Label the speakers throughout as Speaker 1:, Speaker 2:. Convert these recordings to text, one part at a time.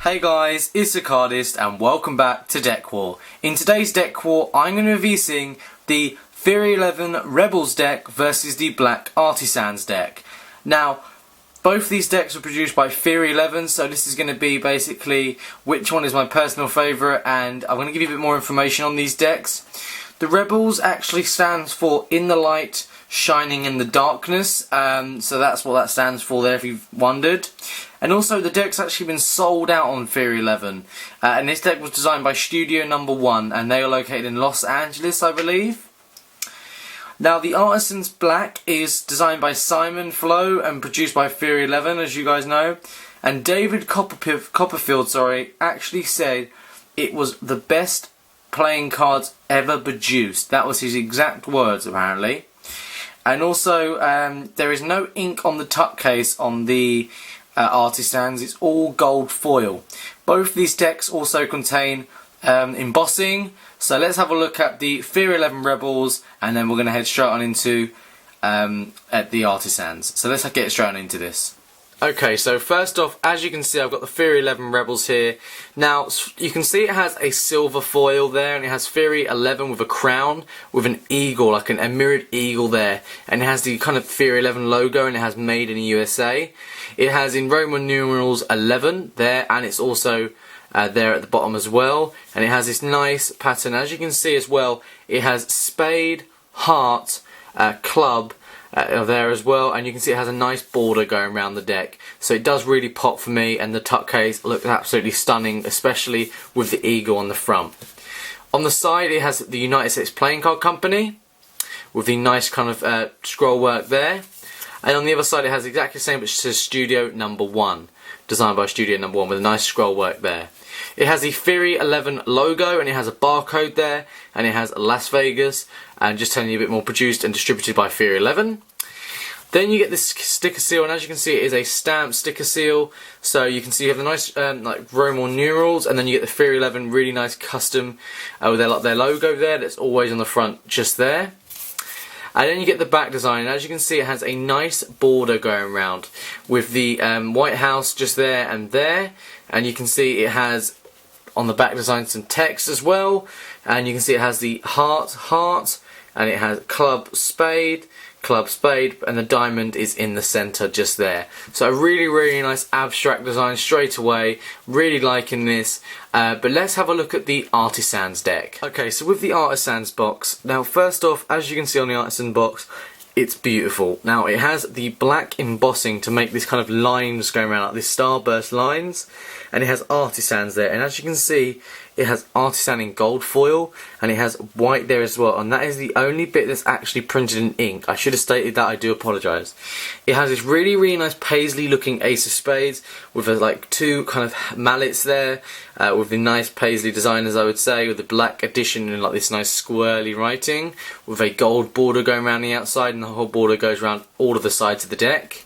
Speaker 1: Hey guys, it's Thecardists and welcome back to Deck War. In today's Deck War, I'm going to be reviewing the Theory 11 Rebels deck versus the Black Artisans deck. Now, both these decks were produced by Theory 11, so this is going to be basically which one is my personal favourite, and I'm going to give you a bit more information on these decks. The Rebels actually stands for In the Light, Shining in the Darkness, so that's what that stands for there if you've wondered. And also the deck's actually been sold out on Theory 11, and this deck was designed by Studio Number 1, and they are located in Los Angeles, I believe. Now the Artisans Black is designed by Simon Flo and produced by Theory 11, as you guys know. And David Copperfield, actually said it was the best playing cards ever produced. That was his exact words, apparently. And also, there is no ink on the tuck case on the Artisans. It's all gold foil. Both these decks also contain embossing. So let's have a look at the Theory 11 Rebels, and then we're going to head straight on into at the Artisans. So let's get straight on into this. Okay, so first off, as you can see, I've got the Theory 11 Rebels here. Now, you can see it has a silver foil there, and it has Theory 11 with a crown, with an eagle, like a mirrored eagle there. And it has the kind of Theory 11 logo, and it has Made in the USA. It has in Roman numerals 11 there, and it's also there at the bottom as well. And it has this nice pattern. As you can see as well, it has spade, heart, club, there as well, and you can see it has a nice border going around the deck, so it does really pop for me, and the tuck case looks absolutely stunning, especially with the eagle on the front. On the side it has the United States Playing Card Company with the nice kind of scroll work there, and on the other side it has exactly the same, but it says Studio Number 1, designed by Studio Number 1, with a nice scroll work there. It has the Theory 11 logo, and it has a barcode there, and it has Las Vegas, and just telling you a bit more, produced and distributed by Theory 11. Then you get this sticker seal, and as you can see, it is a stamped sticker seal. So you can see you have the nice like Roman numerals, and then you get the Theory 11 really nice custom with their logo there. That's always on the front, just there. And then you get the back design, and as you can see, it has a nice border going around with the White House just there and there. And you can see it has on the back design some text as well, and you can see it has the heart, and it has club, spade, and the diamond is in the centre just there. So a really nice abstract design straight away, really liking this. But let's have a look at the Artisans deck. Okay, so with the Artisans box, now first off, as you can see on the Artisan box, it's beautiful. Now it has the black embossing to make this kind of lines going around, like this starburst lines, and it has Artisans there, and as you can see it has Artisan in gold foil, and it has white there as well, and that is the only bit that's actually printed in ink. I should have stated that, I do apologise. It has this really nice paisley looking ace of spades with like two kind of mallets there, with the nice paisley design, as I would say, with the black addition and like this nice squirrely writing with a gold border going around the outside, and the whole border goes around all of the sides of the deck.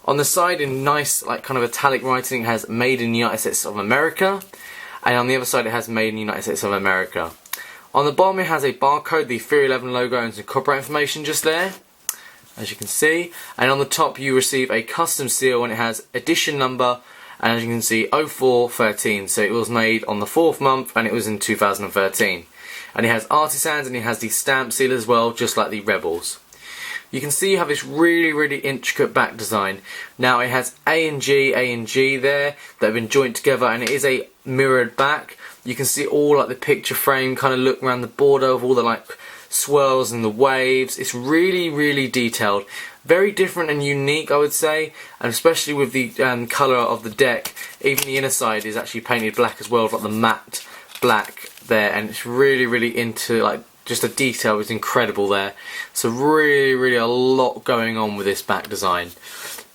Speaker 1: On the side, in nice like kind of italic writing, it has Made in the United States of America, and on the other side it has Made in the United States of America. On the bottom it has a barcode, the Theory 11 logo, and some copyright information just there, as you can see. And on the top you receive a custom seal, and it has edition number, and as you can see 0413, so it was made on the 4th month, and it was in 2013. And it has Artisans, and it has the stamp seal as well, just like the Rebels. You can see you have this really intricate back design. Now it has A and G there that have been joined together, and it is a mirrored back. You can see all like the picture frame kind of look around the border of all the like swirls and the waves. It's really detailed, very different and unique, I would say, and especially with the colour of the deck. Even the inner side is actually painted black as well, with like the matte black there, and it's really into like just the detail is incredible there. So really a lot going on with this back design.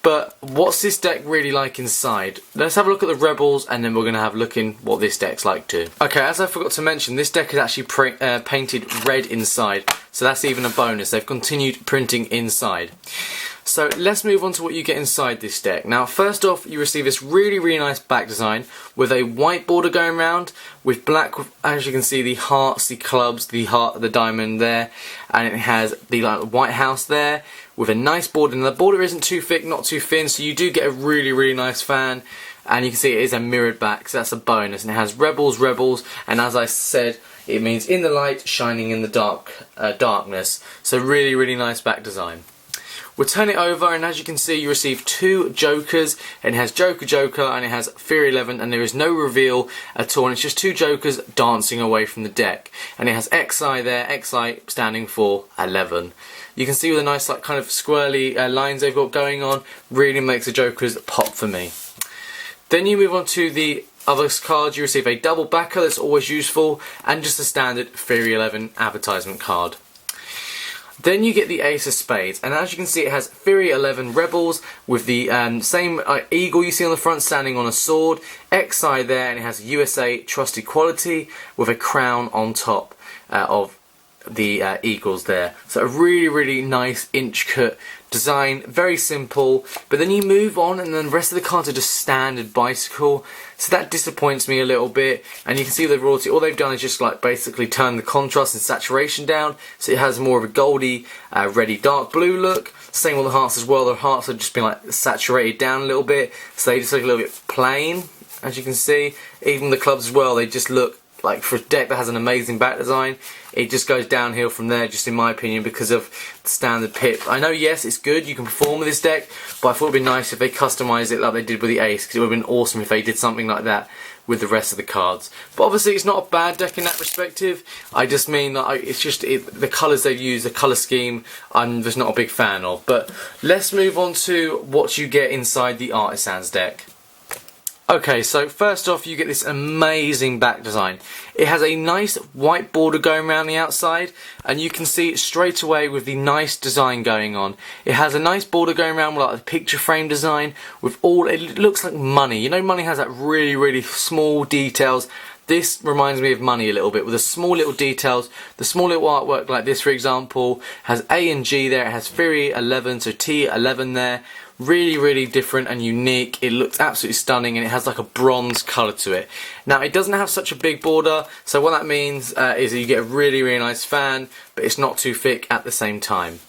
Speaker 1: But what's this deck really like inside? Let's have a look at the Rebels, and then we're going to have a look in what this deck's like too. Okay, as I forgot to mention, this deck is actually painted red inside, so that's even a bonus. They've continued printing inside. So let's move on to what you get inside this deck. Now first off, you receive this really nice back design with a white border going around, with black, as you can see, the hearts, the clubs, the heart, the diamond there, and it has the like White House there with a nice border, and the border isn't too thick, not too thin, so you do get a really nice fan. and you can see it is a mirrored back, so that's a bonus. And it has rebels, rebels, and as I said, it means in the light, shining in the darkness. So really, really nice back design. We'll turn it over, and as you can see, you receive 2 Jokers. It has Joker Joker, and it has Fury 11, and there is no reveal at all, and it's just 2 Jokers dancing away from the deck. And it has XI there, XI standing for 11. You can see all the nice like kind of squirrely lines they've got going on. Really makes the Jokers pop for me. Then you move on to the other cards. You receive a double backer, that's always useful, and just a standard Fury 11 advertisement card. Then you get the Ace of Spades, and as you can see, it has Fury 11 Rebels with the same eagle you see on the front standing on a sword, XI there, and it has USA Trusted Quality with a crown on top of the eagles there. So a really, really nice inch-cut design, very simple, but then you move on and then the rest of the cards are just standard bicycle, so that disappoints me a little bit. And you can see the royalty, all they've done is just like basically turn the contrast and saturation down, so it has more of a goldy, reddy dark blue look. Same with the hearts as well. The hearts have just been like saturated down a little bit, so they just look a little bit plain, as you can see. Even the clubs as well, they just look like, for a deck that has an amazing back design, it just goes downhill from there, just in my opinion, because of the standard pip. I know, yes, it's good, you can perform with this deck, but I thought it would be nice if they customised it like they did with the Ace, because it would have been awesome if they did something like that with the rest of the cards. But obviously it's not a bad deck in that perspective. I just mean that it's just the colours they've used, the colour scheme, I'm just not a big fan of. But let's move on to what you get inside the Artisans deck. Okay, so first off you get this amazing back design. It has a nice white border going around the outside, and you can see it straight away with the nice design going on. It has a nice border going around with like a picture frame design with all, it looks like money. You know, money has that really, really small details. This reminds me of money a little bit, with the small little details, the small little artwork like this, for example, has A and G there, it has Fury 11, so T11 there. Really, really different and unique. It looks absolutely stunning, and it has like a bronze colour to it. Now, it doesn't have such a big border, so what that means is that you get a really, really nice fan, but it's not too thick at the same time.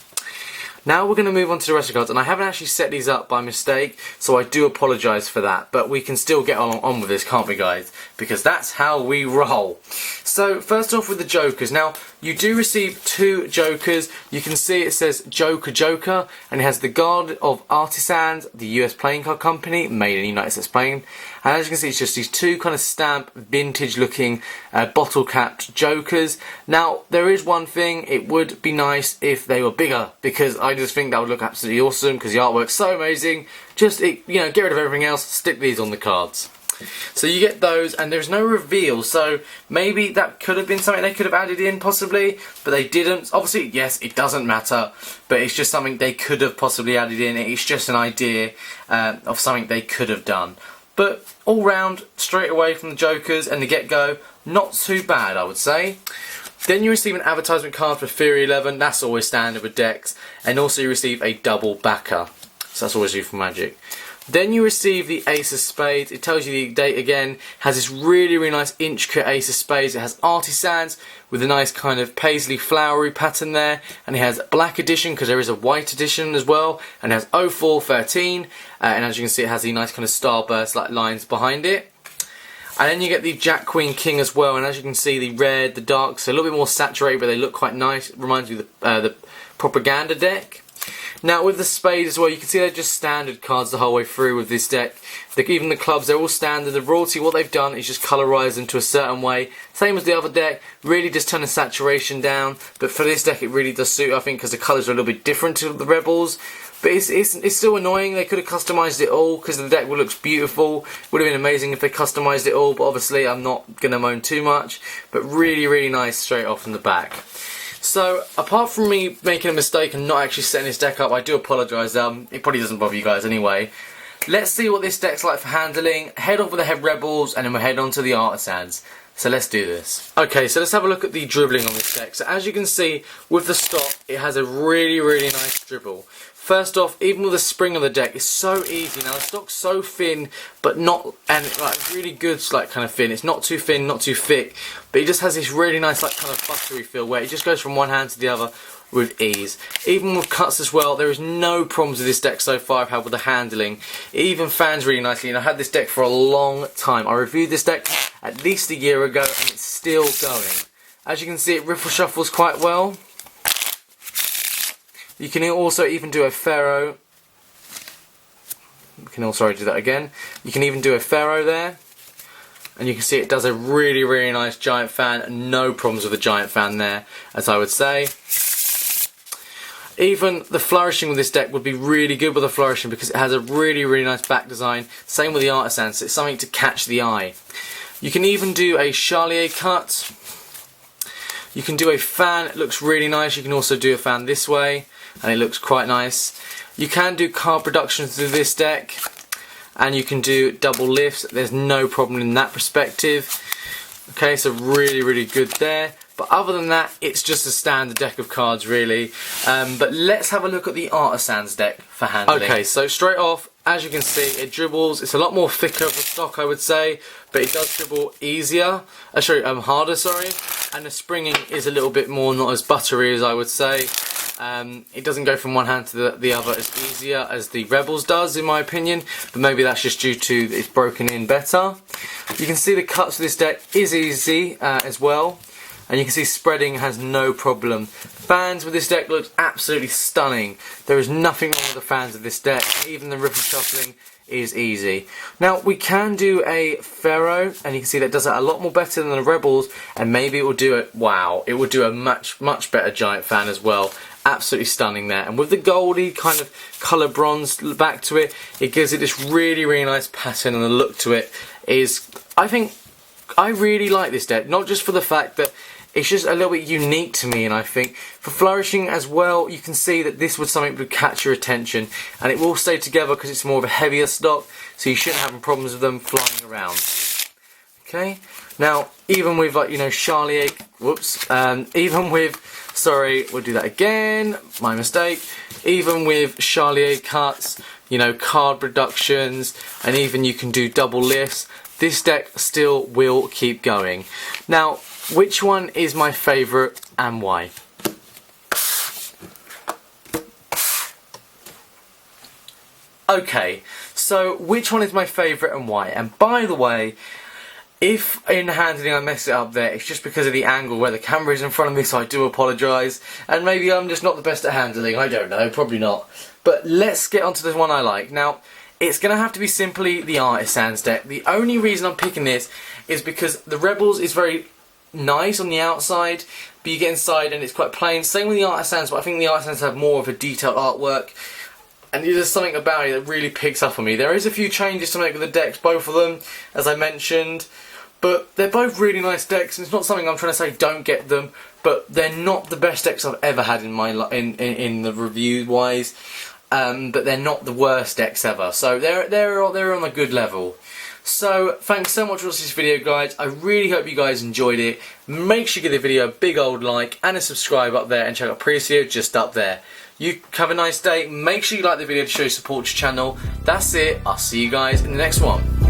Speaker 1: Now we're going to move on to the rest of the cards, and I haven't actually set these up by mistake, so I do apologise for that, but we can still get on with this, can't we guys? Because that's how we roll. So first off with the Jokers. Now you do receive 2 Jokers. You can see it says Joker Joker, and it has the Guard of Artisans, the US playing card company, made in the United States playing. And as you can see, it's just these 2 kind of stamp, vintage looking, bottle capped Jokers. Now, there is one thing, it would be nice if they were bigger, because I just think that would look absolutely awesome, because the artwork's so amazing. Just, you know, get rid of everything else, stick these on the cards. So you get those, and there's no reveal, so maybe that could have been something they could have added in, possibly, but they didn't. Obviously, yes, it doesn't matter, but it's just something they could have possibly added in. It's just an idea of something they could have done. But all round, straight away from the Jokers and the get-go, not too bad, I would say. Then you receive an advertisement card for Fury 11, that's always standard with decks, and also you receive a double backer, so that's always useful magic. Then you receive the Ace of Spades. It tells you the date again. Has this really, really nice intricate Ace of Spades. It has Artisans with a nice kind of paisley flowery pattern there. And it has Black Edition, because there is a White Edition as well. And it has 0413. And as you can see, it has the nice kind of starburst like lines behind it. And then you get the Jack, Queen, King as well. And as you can see, the red, the dark, so a little bit more saturated, but they look quite nice. It reminds me of the Propaganda deck. Now with the spade as well, you can see they're just standard cards the whole way through with this deck. Even the clubs, they're all standard. The royalty, what they've done is just colorise them to a certain way. Same as the other deck, really just turn the saturation down. But for this deck it really does suit, I think, because the colours are a little bit different to the Rebels. But it's still annoying. They could have customised it all, because the deck looks beautiful. Would have been amazing if they customised it all, but obviously I'm not going to moan too much. But really, really nice straight off from the back. So, apart from me making a mistake and not actually setting this deck up, I do apologise, it probably doesn't bother you guys anyway. Let's see what this deck's like for handling. Head off with the Head Rebels, and then we'll head on to the Artisans. So let's do this. Okay, so let's have a look at the dribbling on this deck. So as you can see, with the stop, it has a really, really nice dribble. First off, even with the spring of the deck, it's so easy. Now the stock's so thin, but not, and like really good, like kind of thin. It's not too thin, not too thick, but it just has this really nice, like kind of buttery feel where it just goes from one hand to the other with ease. Even with cuts as well, there is no problems with this deck so far I've had with the handling. It even fans really nicely, and I had this deck for a long time. I reviewed this deck at least a year ago, and it's still going. As you can see, it riffle shuffles quite well. You can also even do a Pharaoh. You can also do that again. You can even do a Pharaoh there. And you can see it does a really, really nice giant fan. No problems with the giant fan there, as I would say. Even the flourishing with this deck would be really good with the flourishing because it has a really, really nice back design. Same with the Artisans, so it's something to catch the eye. You can even do a Charlier cut. You can do a fan, it looks really nice. You can also do a fan this way, and it looks quite nice. You can do card productions with this deck, and you can do double lifts. There's no problem in that perspective. Okay, so really, really good there. But other than that, it's just a standard deck of cards, really. But let's have a look at the Artisans deck for handling. Okay, so straight off, as you can see, it dribbles. It's a lot more thicker of a stock, I would say, but it does dribble easier. Harder, sorry. And the springing is a little bit more, not as buttery as I would say. It doesn't go from one hand to the other as easier as the Rebels does, in my opinion, but maybe that's just due to it's broken in better. You can see the cuts of this deck is easy as well, and you can see spreading has no problem. Fans with this deck looks absolutely stunning. There is nothing wrong with the fans of this deck. Even the riffle shuffling is easy. Now we can do a Pharaoh, and you can see that does it a lot more better than the Rebels, and maybe it will do it. Wow, it will do a much better giant fan as well. Absolutely stunning there, and with the goldy kind of colour bronze back to it, it gives it this really, really nice pattern, and the look to it is, I think, I really like this deck, not just for the fact that it's just a little bit unique to me, and I think for flourishing as well, you can see that this was something that would catch your attention, and it will stay together because it's more of a heavier stock, so you shouldn't have problems with them flying around. Okay, now even with, like, you know, Charlier, even with, sorry, we'll do that again, my mistake, even with Charlier cuts, you know, card reductions, and even you can do double lifts, this deck still will keep going. Now, which one is my favourite and why? Okay, so which one is my favourite and why? And by the way, if in handling I mess it up there, it's just because of the angle where the camera is in front of me, so I do apologise. And maybe I'm just not the best at handling, I don't know, probably not. But let's get on to the one I like. Now, it's going to have to be simply the Artisans deck. The only reason I'm picking this is because the Rebels is very nice on the outside, but you get inside and it's quite plain. Same with the Artisans, but I think the Artisans have more of a detailed artwork. And there's something about it that really picks up on me. There is a few changes to make with the decks, both of them, as I mentioned. But they're both really nice decks, and it's not something I'm trying to say don't get them, but they're not the best decks I've ever had in my in the review wise. But they're not the worst decks ever, so they're on a good level. So thanks so much for watching this video, guys. I really hope you guys enjoyed it. Make sure you give the video a big old like and a subscribe up there, and check out previous video just up there. You have a nice day. Make sure you like the video to show your support to the channel. That's it. I'll see you guys in the next one.